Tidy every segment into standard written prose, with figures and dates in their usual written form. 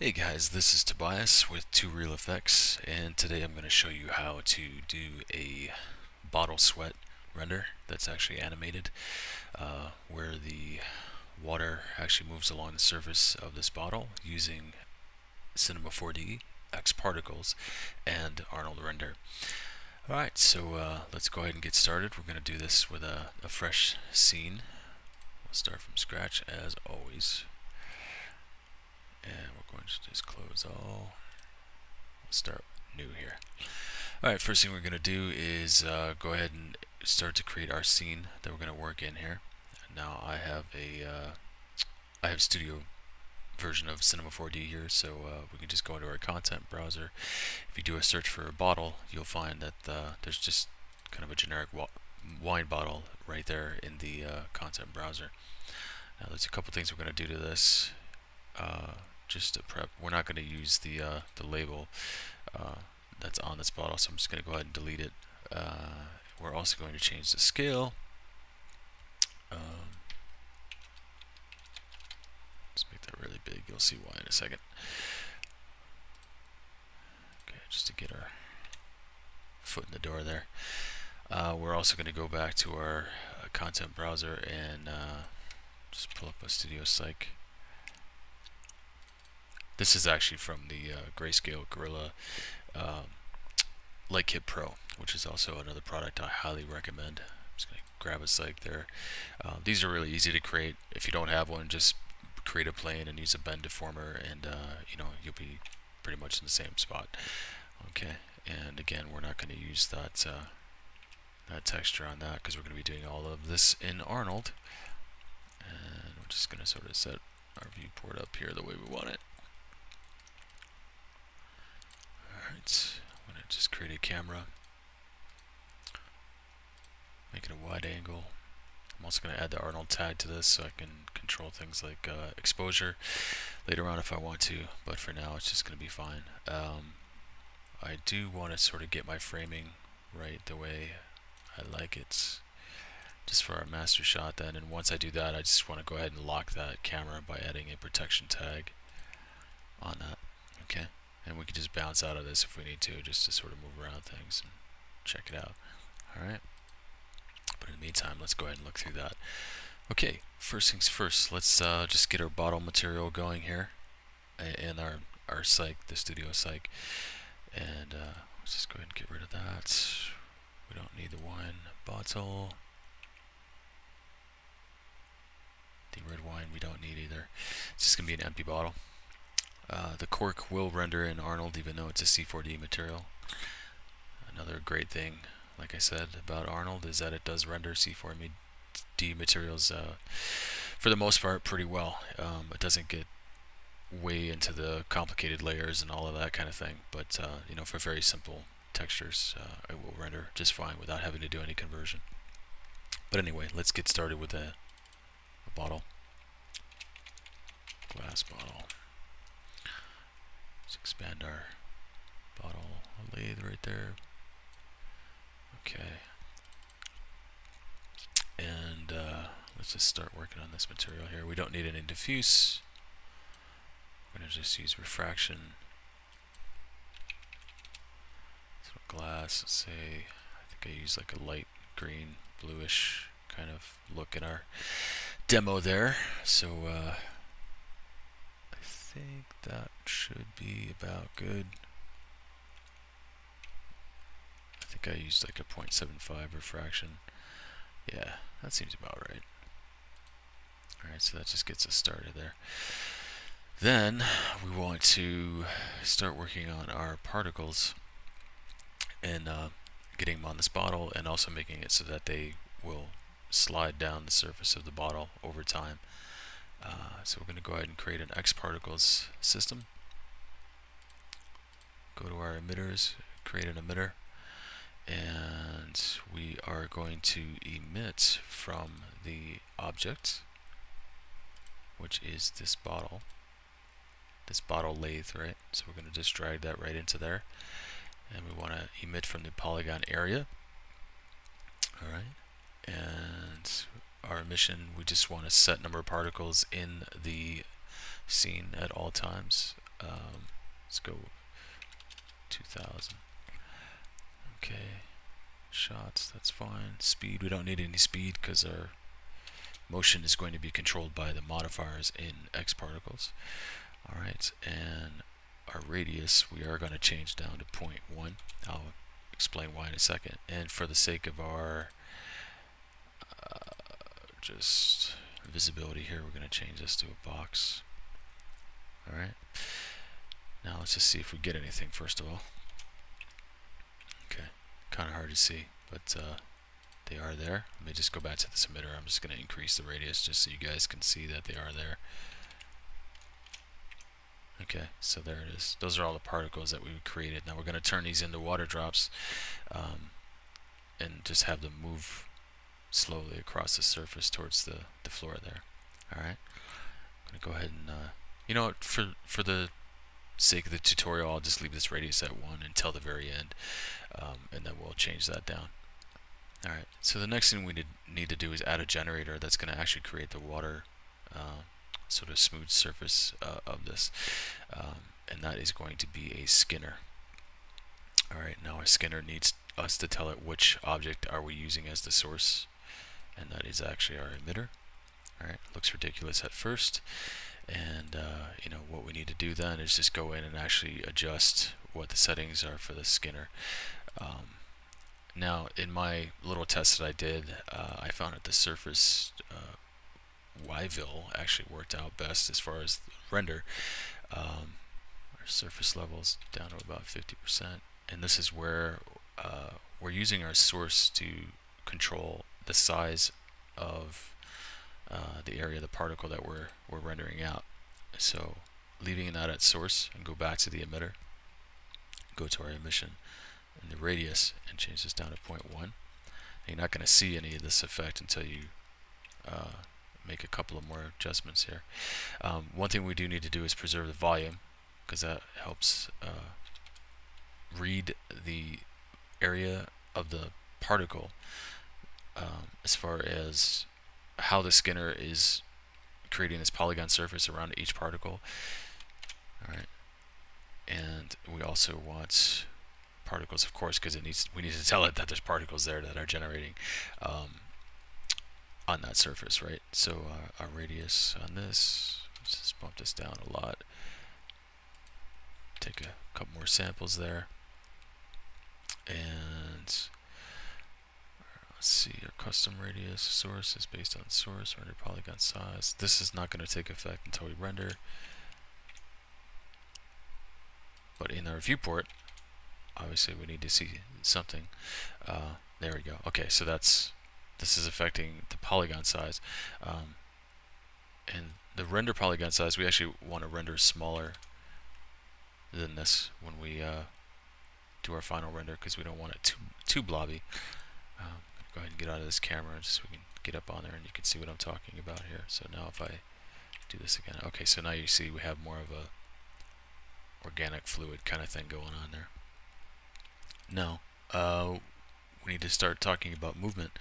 Hey guys, this is Tobias with Two Real Effects, and today I'm going to show you how to do a bottle sweat render that's actually animated, where the water actually moves along the surface of this bottle using Cinema 4D, X Particles, and Arnold Render. Alright, so let's go ahead and get started. We're going to do this with a fresh scene. We'll start from scratch as always. And we're going to just close all. We'll start new here. Alright, first thing we're going to do is go ahead and start to create our scene that we're going to work in here. Now I have Studio version of Cinema 4D here, so we can just go into our content browser. If you do a search for a bottle, you'll find that there's just kind of a generic wine bottle right there in the content browser. Now there's a couple things we're going to do to this. Just to prep, we're not going to use the label that's on this bottle, so I'm just going to go ahead and delete it. We're also going to change the scale. Let's make that really big. You'll see why in a second. Okay, just to get our foot in the door there. We're also going to go back to our content browser and just pull up a Studio Cyc. This is actually from the Grayscale Gorilla Light Kit Pro, which is also another product I highly recommend. I'm just going to grab a cyc there. These are really easy to create. If you don't have one, just create a plane and use a bend deformer, and you'll be pretty much in the same spot. Okay, and again, we're not going to use that texture on that because we're going to be doing all of this in Arnold, and we're just going to sort of set our viewport up here the way we want it. Alright, I'm going to just create a camera, make it a wide angle. I'm also going to add the Arnold tag to this so I can control things like exposure later on if I want to, but for now it's just going to be fine. I do want to sort of get my framing right the way I like it, just for our master shot then, and once I do that I just want to go ahead and lock that camera by adding a protection tag on that. Okay, and we can just bounce out of this if we need to, just to sort of move around things and check it out. Alright, but in the meantime, let's go ahead and look through that. Okay, first things first, let's just get our bottle material going here in our cyc, the Studio Cyc, and let's just go ahead and get rid of that. We don't need the wine bottle. The red wine we don't need either. It's just going to be an empty bottle. The cork will render in Arnold even though it's a C4D material. Another great thing, like I said, about Arnold is that it does render C4D materials for the most part pretty well. It doesn't get way into the complicated layers and all of that kind of thing, but for very simple textures it will render just fine without having to do any conversion. But anyway, let's get started with a bottle. Glass bottle. Let's expand our bottle lathe right there. Okay, and let's just start working on this material here. We don't need any diffuse. I'm going to just use refraction. So glass, let's say, I think I use like a light green, bluish kind of look in our demo there. So I think that should be about good. I think I used like a 0.75 refraction. Yeah, that seems about right. Alright, so that just gets us started there. Then we want to start working on our particles and getting them on this bottle, and also making it so that they will slide down the surface of the bottle over time. So we're going to go ahead and create an X Particles system. Go to our emitters, create an emitter, and we are going to emit from the object, which is this bottle lathe, right? So we're going to just drag that right into there, and we want to emit from the polygon area. Alright, and our emission, we just want to set number of particles in the scene at all times. Let's go 2000. Okay, shots, that's fine. Speed, we don't need any speed because our motion is going to be controlled by the modifiers in X particles. Alright, and our radius we are going to change down to 0.1. I'll explain why in a second. And for the sake of our just visibility here, we're going to change this to a box. Alright, now let's just see if we get anything first of all. Okay, kind of hard to see, but they are there. Let me just go back to this emitter. I'm just going to increase the radius just so you guys can see that they are there. Okay, so there it is. Those are all the particles that we created. Now we're going to turn these into water drops and just have them move slowly across the surface towards the floor there. Alright, I'm going to go ahead and, you know what, for the sake of the tutorial, I'll just leave this radius at 1 until the very end, and then we'll change that down. Alright, so the next thing we need to do is add a generator that's going to actually create the water sort of smooth surface of this, and that is going to be a skinner. Alright, now our skinner needs us to tell it which object are we using as the source, and that is actually our emitter. Alright, looks ridiculous at first, and you know what we need to do then is just go in and actually adjust what the settings are for the skinner. Now in my little test that I did, I found that the surface Yville actually worked out best as far as the render. Our surface levels down to about 50%, and this is where we're using our source to control the size of the area of the particle that we're rendering out. So leaving that at source and go back to the emitter, go to our emission and the radius and change this down to 0.1. You're not going to see any of this effect until you make a couple of more adjustments here. One thing we do need to do is preserve the volume, because that helps read the area of the particle as far as how the skinner is creating this polygon surface around each particle. Alright, and we also want particles, of course, because we need to tell it that there's particles there that are generating on that surface, right? So our radius on this, let's just bump this down a lot. Take a couple more samples there, and let's see, our custom radius source is based on source render polygon size. This is not going to take effect until we render, but in our viewport, obviously we need to see something. There we go. Okay, so this is affecting the polygon size, and the render polygon size we actually want to render smaller than this when we do our final render, because we don't want it too blobby. Go ahead and get out of this camera just so we can get up on there and you can see what I'm talking about here. So now if I do this again, okay, so now you see we have more of a organic fluid kind of thing going on there. Now we need to start talking about movement,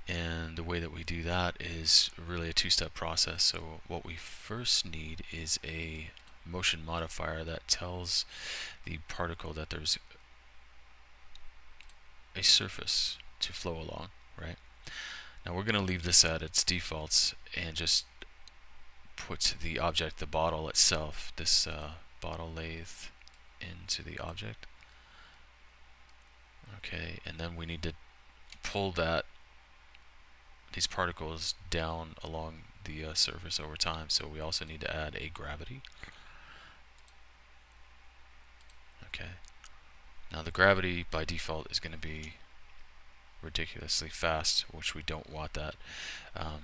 and the way that we do that is really a two-step process. So what we first need is a motion modifier that tells the particle that there's a surface to flow along, right? Now we're going to leave this at its defaults and just put the object, the bottle itself, this bottle lathe, into the object. Okay, and then we need to pull these particles down along the surface over time. So we also need to add a gravity. Okay, now the gravity by default is going to be ridiculously fast, which we don't want that. Now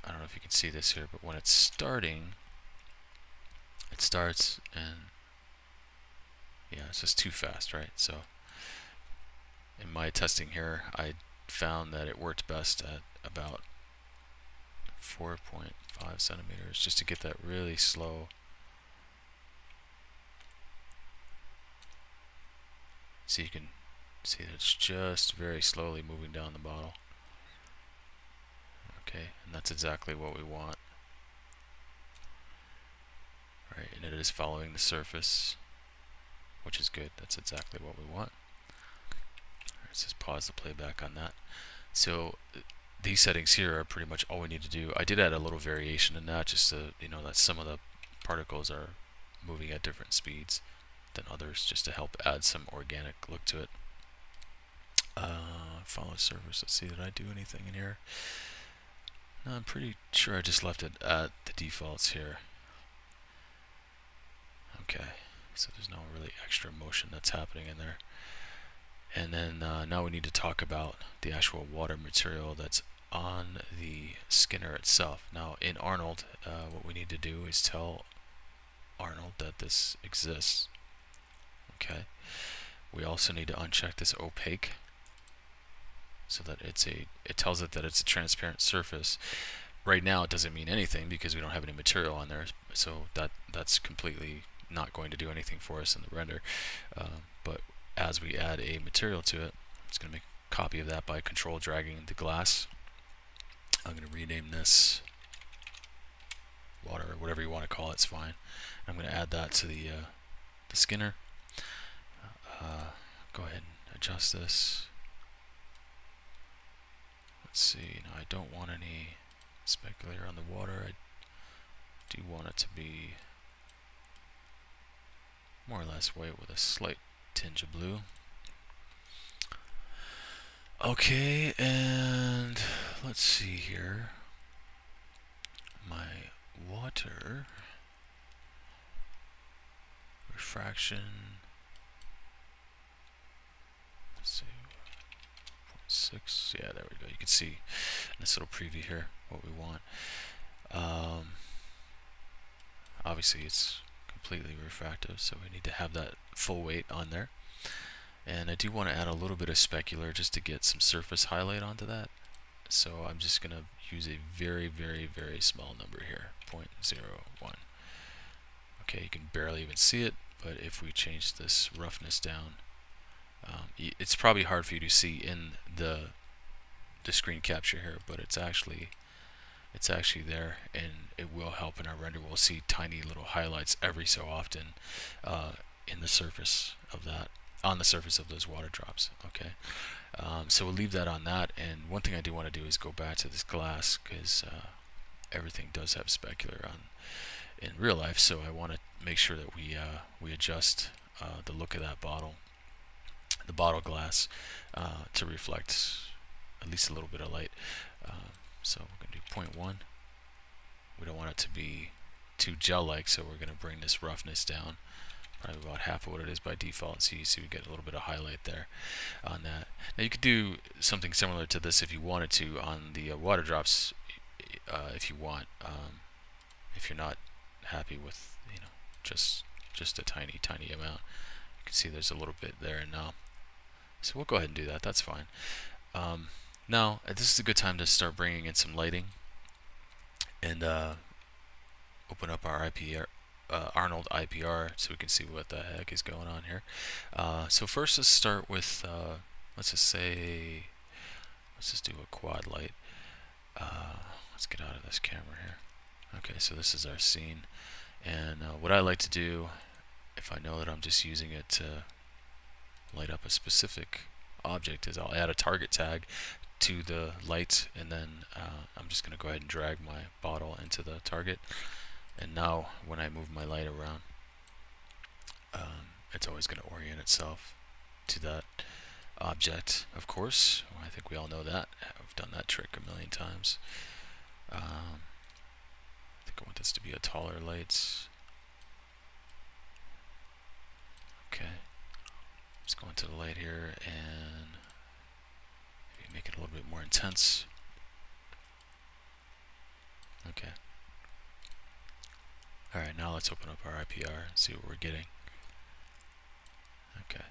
I don't know if you can see this here, but when it's starting, it starts and yeah, it's just too fast, right? So in my testing here, I found that it worked best at about 4.5 centimeters, just to get that really slow. So you can see that it's just very slowly moving down the bottle. Okay, and that's exactly what we want. right, and it is following the surface, which is good. That's exactly what we want. Let's just pause the playback on that. So these settings here are pretty much all we need to do. I did add a little variation in that, just to, you know, that some of the particles are moving at different speeds than others, just to help add some organic look to it. Follow surface. Let's see, did I do anything in here? No, I'm pretty sure I just left it at the defaults here. Okay, so there's no really extra motion that's happening in there. And then now we need to talk about the actual water material that's on the Skinner itself. Now in Arnold, what we need to do is tell Arnold that this exists. Okay. We also need to uncheck this opaque, so that it tells it that it's a transparent surface. Right now it doesn't mean anything because we don't have any material on there, so that's completely not going to do anything for us in the render. But as we add a material to it, I'm just going to make a copy of that by control dragging the glass. I'm going to rename this water, or whatever you want to call it, it's fine. I'm going to add that to the Skinner. Go ahead and adjust this. Let's see, now I don't want any specular on the water. I do want it to be more or less white with a slight tinge of blue. Okay, and let's see here. My water refraction, let's see, 0.6. Yeah, there we go. You can see in this little preview here what we want. Obviously it's completely refractive, so we need to have that full weight on there. And I do want to add a little bit of specular just to get some surface highlight onto that. So I'm just going to use a very, very, very small number here, 0.01. Okay, you can barely even see it, but if we change this roughness down, it's probably hard for you to see in the screen capture here, but it's actually there, and it will help in our render. We'll see tiny little highlights every so often in the surface of that, on the surface of those water drops. Okay, so we'll leave that on that. And one thing I do want to do is go back to this glass, because everything does have specular on in real life, so I want to make sure that we adjust the look of that bottle, the bottle glass, to reflect at least a little bit of light. So we're going to do 0.1. We don't want it to be too gel-like, so we're going to bring this roughness down, probably about half of what it is by default. So you see we get a little bit of highlight there on that. Now you could do something similar to this if you wanted to on the water drops, if you want. If you're not happy with, you know, just a tiny amount, you can see there's a little bit there now. So we'll go ahead and do that. That's fine. Now this is a good time to start bringing in some lighting and open up our Arnold IPR so we can see what the heck is going on here. So first let's start with let's just do a quad light. Let's get out of this camera here. Okay, so this is our scene, and what I like to do, if I know that I'm just using it to light up a specific object, is I'll add a target tag to the light, and then I'm just going to go ahead and drag my bottle into the target. And now when I move my light around, it's always going to orient itself to that object, of course. Well, I think we all know that. I've done that trick a million times. I think I want this to be a taller light. Okay. Let's go into the light here and maybe make it a little bit more intense. Okay. Alright, now let's open up our IPR and see what we're getting. Okay.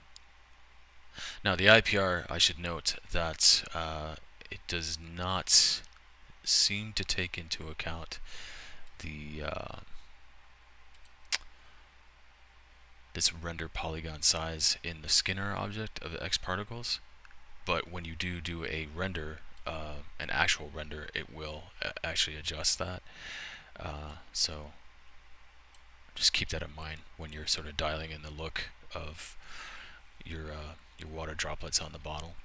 Now the IPR, I should note that it does not seem to take into account the this render polygon size in the Skinner object of the X particles, but when you do a render, an actual render, it will actually adjust that. So just keep that in mind when you're sort of dialing in the look of your water droplets on the bottle.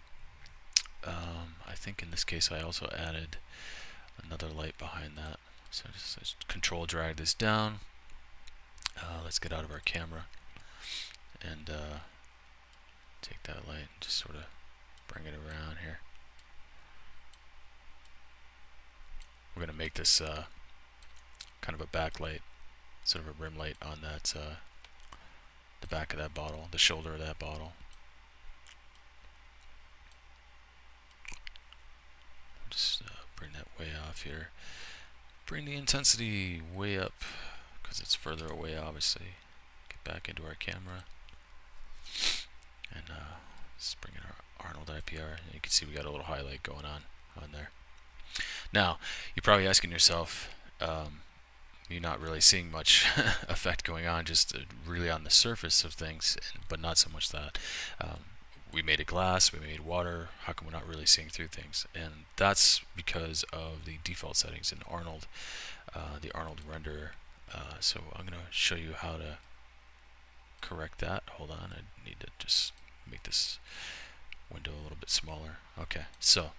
I think in this case I also added another light behind that. So just control drag this down. Let's get out of our camera and take that light and just sort of bring it around here. We're going to make this kind of a backlight, sort of a rim light on that the back of that bottle, the shoulder of that bottle. Just bring that way off here. Bring the intensity way up because it's further away, obviously. Get back into our camera and just bring in our Arnold IPR. And you can see we got a little highlight going on there. Now, you're probably asking yourself, you're not really seeing much effect going on, just really on the surface of things, but not so much that. We made a glass, we made water, how come we're not really seeing through things? And that's because of the default settings in Arnold, the Arnold renderer. So I'm going to show you how to correct that. Hold on, I need to just make this window a little bit smaller. Okay, so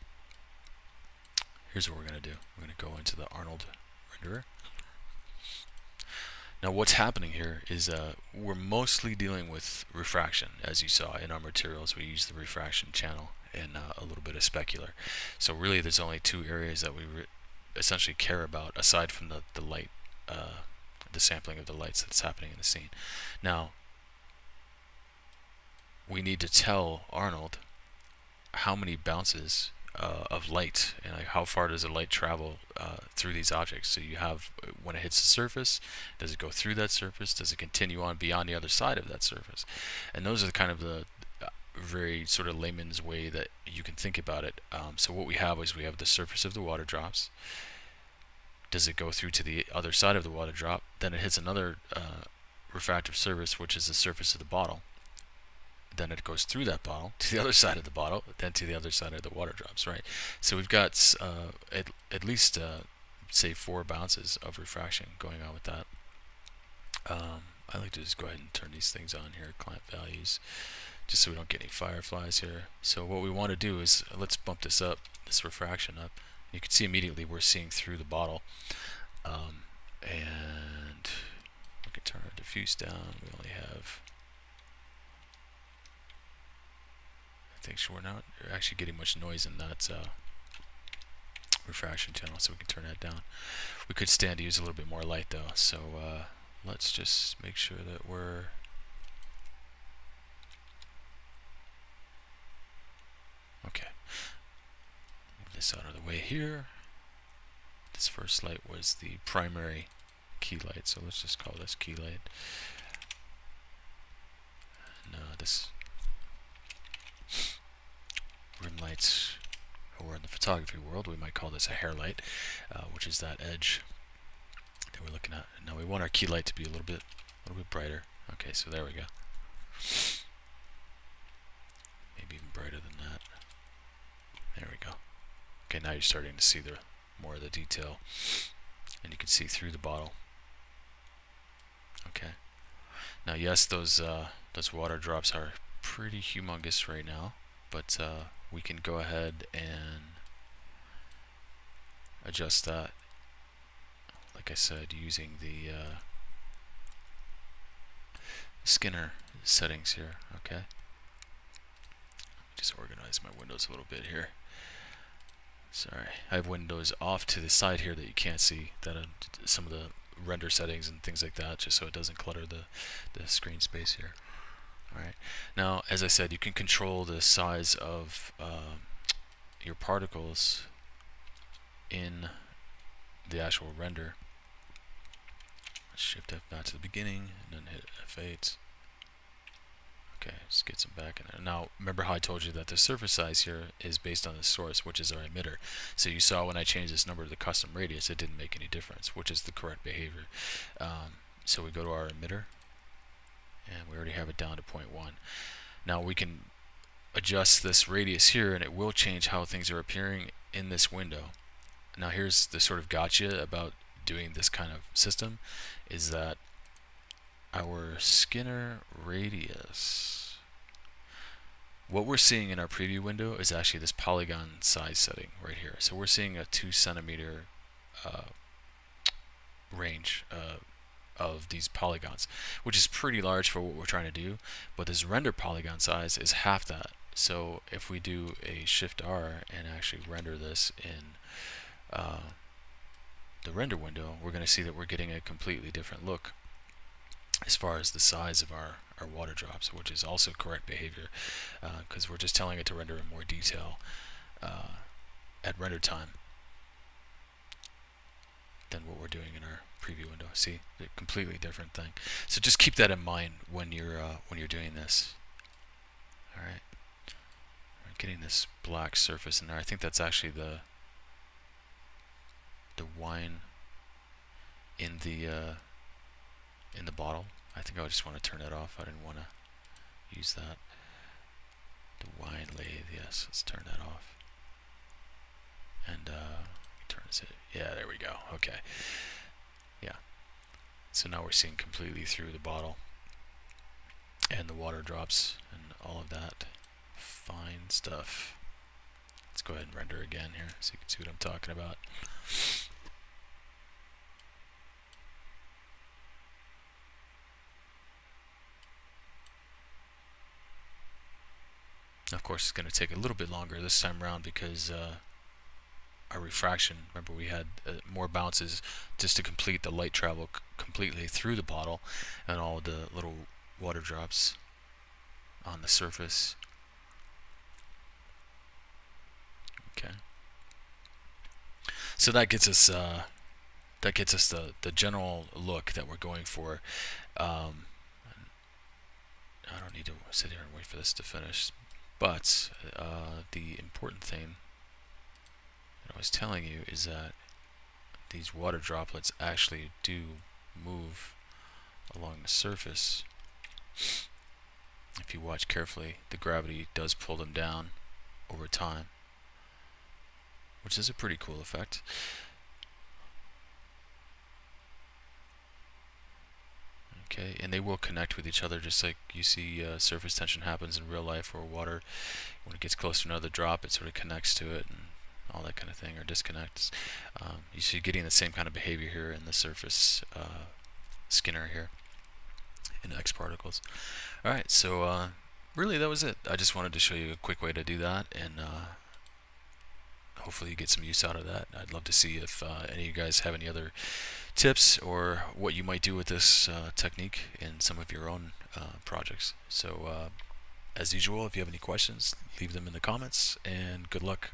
here's what we're going to do. We're going to go into the Arnold renderer. Now what's happening here is we're mostly dealing with refraction. As you saw in our materials, we use the refraction channel and a little bit of specular. So really there's only two areas that we essentially care about aside from the light, the sampling of the lights that's happening in the scene. Now we need to tell Arnold how many bounces of light and like how far does the light travel through these objects. So you have, when it hits the surface, does it go through that surface, does it continue on beyond the other side of that surface? And those are kind of the very sort of layman's way that you can think about it. So what we have is we have the surface of the water drops. Does it go through to the other side of the water drop? Then it hits another refractive surface, which is the surface of the bottle. Then it goes through that bottle to the other side of the bottle, then to the other side of the water drops, right? So we've got at least say 4 bounces of refraction going on with that. I like to just go ahead and turn these things on here, client values, just so we don't get any fireflies here. So what we want to do is let's bump this up, this refraction up. You can see immediately we're seeing through the bottle, and we can turn our diffuse down. We only have, I think, sure, we're not actually getting much noise in that refraction channel, so we can turn that down. We could stand to use a little bit more light though, so let's just make sure that we're okay. Move this out of the way here. This first light was the primary key light, so let's just call this key light. And this rim lights, or in the photography world we might call this a hair light, which is that edge that we're looking at. And now we want our key light to be a little bit brighter. Okay, so there we go. Maybe even brighter than that. There we go. Okay, now you're starting to see the more of the detail, and you can see through the bottle. Okay. Now, yes, those water drops are pretty humongous right now, but we can go ahead and adjust that, like I said, using the Skinner settings here. Okay. Just organize my windows a little bit here. Sorry, I have windows off to the side here that you can't see, that some of the render settings and things like that, just so it doesn't clutter the screen space here. Alright, now as I said, you can control the size of your particles in the actual render. Let's shift F back to the beginning and then hit F8. Okay, let's get some back in there. Now, remember how I told you that the surface size here is based on the source, which is our emitter. So you saw when I changed this number to the custom radius, it didn't make any difference, which is the correct behavior. So we go to our emitter, and we already have it down to 0.1. Now we can adjust this radius here, and it will change how things are appearing in this window. Now here's the sort of gotcha about doing this kind of system, is that our Skinner radius, what we're seeing in our preview window is actually this polygon size setting right here. So we're seeing a 2 centimeter range of these polygons, which is pretty large for what we're trying to do, but this render polygon size is half that. So if we do a Shift R and actually render this in the render window, we're going to see that we're getting a completely different look as far as the size of our water drops, which is also correct behavior, because we're just telling it to render in more detail at render time than what we're doing in our preview window. See, a completely different thing. So just keep that in mind when you're doing this. All right, I'm getting this black surface in there. I think that's actually the wine in the bottle. I think I just want to turn that off. I didn't want to use that. The wine lathe, yes, let's turn that off. And turn it. Yeah, there we go. Okay. Yeah. So now we're seeing completely through the bottle and the water drops and all of that fine stuff. Let's go ahead and render again here so you can see what I'm talking about. Of course, it's going to take a little bit longer this time around because our refraction, remember we had more bounces just to complete the light travel completely through the bottle and all the little water drops on the surface. Okay. So that gets us the general look that we're going for. I don't need to sit here and wait for this to finish, but the important thing that I was telling you is that these water droplets actually do move along the surface. If you watch carefully, the gravity does pull them down over time, which is a pretty cool effect. Okay, and they will connect with each other just like you see surface tension happens in real life or water. When it gets close to another drop, it sort of connects to it and all that kind of thing, or disconnects. You see getting the same kind of behavior here in the surface Skinner here in X particles. Alright, so really that was it. I just wanted to show you a quick way to do that, and hopefully you get some use out of that. I'd love to see if any of you guys have any other tips or what you might do with this technique in some of your own projects. So as usual, if you have any questions, leave them in the comments, and good luck.